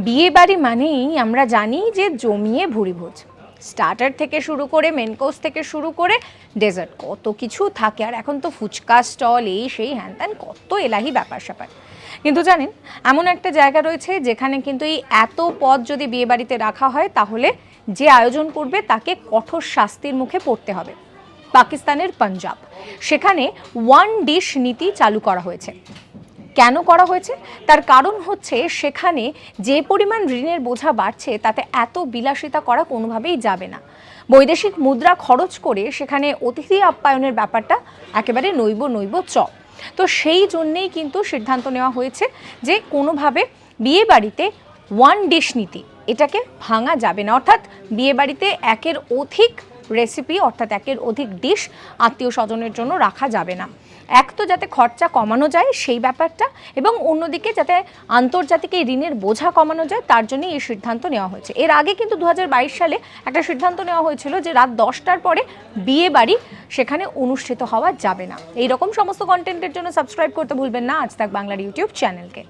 বিয়ে বাড়ি মানেই আমরা জানি যে জমিয়ে ভুরিভোজ, স্টার্টার থেকে শুরু করে মেন কোর্স থেকে শুরু করে ডেজার্ট কত কিছু থাকে। আর এখন তো ফুচকা স্টল এই সেই হ্যান ত্যান কত এলাহি ব্যাপার স্যাপার। কিন্তু জানেন এমন একটা জায়গা রয়েছে যেখানে কিন্তু এই এত পদ যদি বিয়ে বাড়িতে রাখা হয় তাহলে যে আয়োজন করবে তাকে কঠোর শাস্তির মুখে পড়তে হবে। পাকিস্তানের পাঞ্জাব, সেখানে ওয়ান ডিশ নীতি চালু করা হয়েছে। কেন করা হয়েছে তার কারণ হচ্ছে সেখানে যে পরিমাণ ঋণের বোঝা বাড়ছে তাতে এত বিলাসিতা করা কোনোভাবেই যাবে না। বৈদেশিক মুদ্রা খরচ করে সেখানে অতিথি আপ্যায়নের ব্যাপারটা একেবারে নৈব চ। তো সেই জন্যেই কিন্তু সিদ্ধান্ত নেওয়া হয়েছে যে কোনোভাবে বিয়ে বাড়িতে ওয়ান ডিশ নীতি এটাকে ভাঙা যাবে না, অর্থাৎ বিয়ে বাড়িতে একের অধিক রেসিপি অর্থাৎ একের অধিক ডিশ আত্মীয় স্বজনের জন্য রাখা যাবে না। এক তো যাতে খরচা কমানো যায় সেই ব্যাপারটা, এবং অন্যদিকে যাতে আন্তর্জাতিক এই ঋণের বোঝা কমানো যায় তার জন্যই এই সিদ্ধান্ত নেওয়া হয়েছে। এর আগে কিন্তু 2022 সালে একটা সিদ্ধান্ত নেওয়া হয়েছিল যে রাত 10টার পরে বিয়ে বাড়ি সেখানে অনুষ্ঠিত হওয়া যাবে না। এই রকম সমস্ত কন্টেন্টের জন্য সাবস্ক্রাইব করতে ভুলবেন না আজ তাক বাংলার ইউটিউব চ্যানেলকে।